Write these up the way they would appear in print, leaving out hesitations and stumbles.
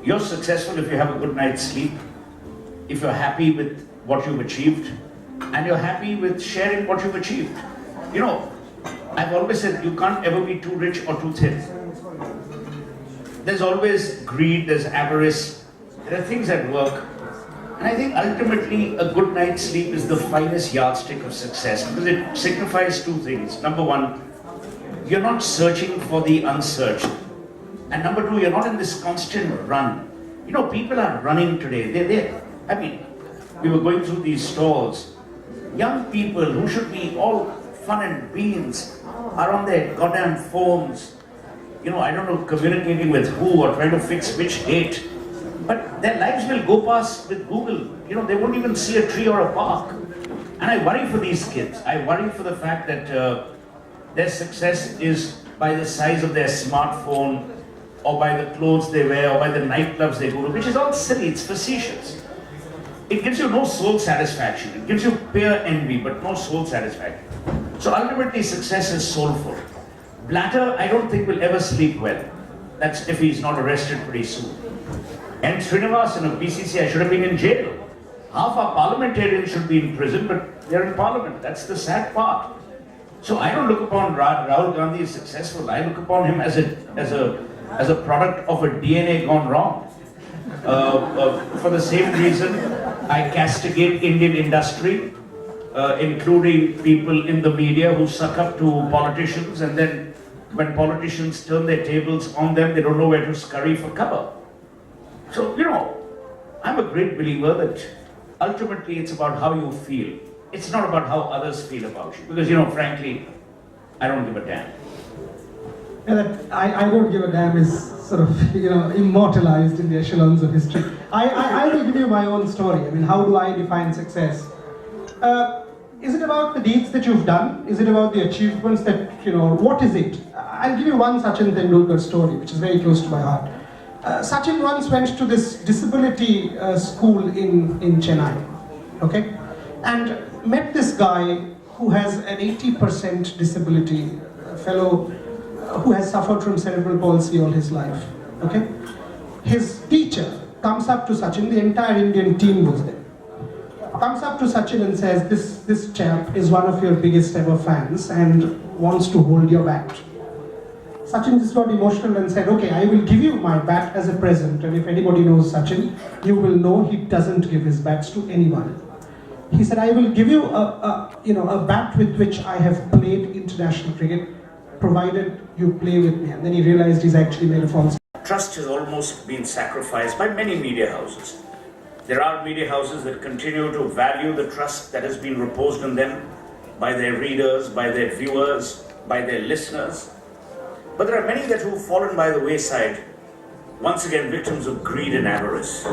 You're successful if you have a good night's sleep, if you're happy with what you've achieved, and you're happy with sharing what you've achieved. You know, I've always said you can't ever be too rich or too thin. There's always greed, there's avarice, there are things at work. And I think ultimately a good night's sleep is the finest yardstick of success because it signifies two things. Number one, you're not searching for the unsearched. And number two, you're not in this constant run. You know, people are running today. I mean, we were going through these stores. Young people who should be all fun and beans are on their goddamn phones. You know, I don't know, communicating with who or trying to fix which date. But their lives will go past with Google. You know, they won't even see a tree or a park. And I worry for these kids. I worry for the fact that their success is by the size of their smartphone, or by the clothes they wear, or by the nightclubs they go to, which is all silly, it's facetious. It gives you no soul satisfaction. It gives you pure envy, but no soul satisfaction. So ultimately, success is soulful. Blatter, I don't think will ever sleep well. That's if he's not arrested pretty soon. And Srinivasan of BCCI should have been in jail. Half our parliamentarians should be in prison, but they're in parliament. That's the sad part. So I don't look upon Rahul Gandhi as successful. I look upon him as a product of a DNA gone wrong. For the same reason, I castigate Indian industry, including people in the media who suck up to politicians, and then when politicians turn their tables on them, they don't know where to scurry for cover. So, you know, I'm a great believer that ultimately it's about how you feel. It's not about how others feel about you. Because, you know, frankly, I don't give a damn. Yeah, that I don't give a damn is sort of, you know, immortalized in the echelons of history. I will give you my own story. I mean, how do I define success? Is it about the deeds that you've done? Is it about the achievements that, you know, what is it? I'll give you one Sachin Tendulkar story, which is very close to my heart. Sachin once went to this disability school in Chennai, okay? And met this guy who has an 80% disability, a fellow who has suffered from cerebral palsy all his life, okay? His teacher comes up to Sachin, the entire Indian team was there, comes up to Sachin and says, this chap is one of your biggest ever fans and wants to hold your bat. Sachin just got emotional and said, okay, I will give you my bat as a present, and if anybody knows Sachin, you will know he doesn't give his bats to anyone. He said, I will give you a bat with which I have played international cricket, provided you play with me. And then he realized he's actually made a false. Trust has almost been sacrificed by many media houses. There are media houses that continue to value the trust that has been reposed in them by their readers, by their viewers, by their listeners. But there are many that who've fallen by the wayside, once again victims of greed and avarice.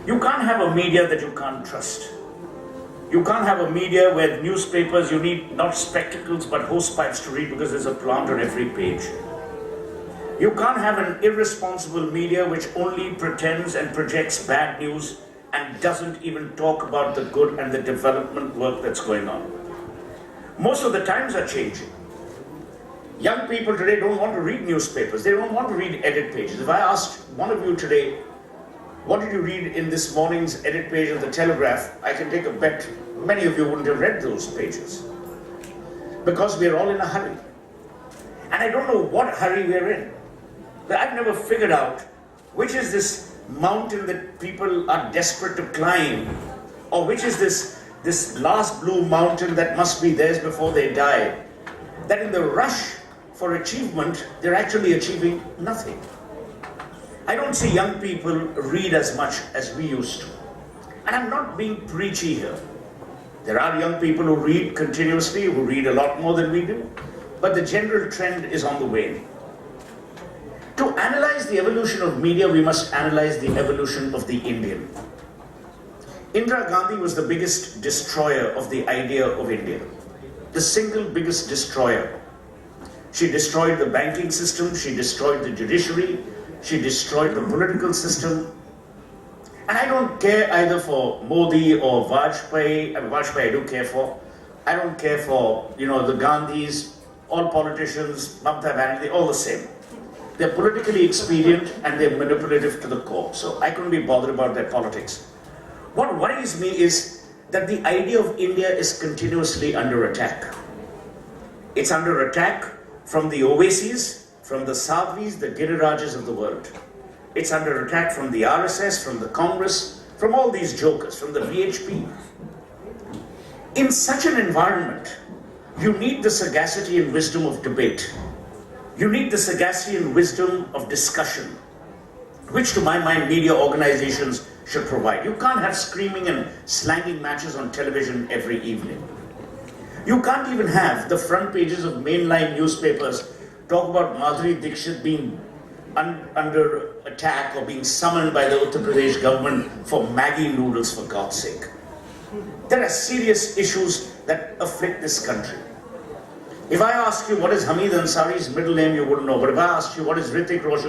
You can't have a media that you can't trust. You can't have a media where newspapers, you need not spectacles but hosepipes to read because there's a plant on every page. You can't have an irresponsible media which only pretends and projects bad news and doesn't even talk about the good and the development work that's going on. Most of the times are changing. Young people today don't want to read newspapers. They don't want to read edit pages. If I asked one of you today, what did you read in this morning's edit page of the Telegraph? I can take a bet many of you wouldn't have read those pages. Because we're all in a hurry. And I don't know what hurry we're in. But I've never figured out which is this mountain that people are desperate to climb, or which is this last blue mountain that must be theirs before they die. That in the rush for achievement, they're actually achieving nothing. I don't see young people read as much as we used to. And I'm not being preachy here. There are young people who read continuously, who read a lot more than we do, but the general trend is on the wane. To analyze the evolution of media, we must analyze the evolution of the Indian. Indira Gandhi was the biggest destroyer of the idea of India. The single biggest destroyer. She destroyed the banking system, she destroyed the judiciary, she destroyed the political system. And I don't care either for Modi or Vajpayee. Vajpayee I do care for. I don't care for, the Gandhis, all politicians, Mamata Banerjee, all the same. They're politically expedient and they're manipulative to the core. So I couldn't be bothered about their politics. What worries me is that the idea of India is continuously under attack. It's under attack from the Owaisis, from the Sadhvis, the Girirajas of the world. It's under attack from the RSS, from the Congress, from all these jokers, from the VHP. In such an environment, you need the sagacity and wisdom of debate. You need the sagacity and wisdom of discussion, which to my mind media organizations should provide. You can't have screaming and slanging matches on television every evening. You can't even have the front pages of mainline newspapers talk about Madhuri Dixit being under attack or being summoned by the Uttar Pradesh government for Maggi noodles, for God's sake. There are serious issues that afflict this country. If I ask you what is Hamid Ansari's middle name, you wouldn't know. But if I ask you what is Hrithik Roshan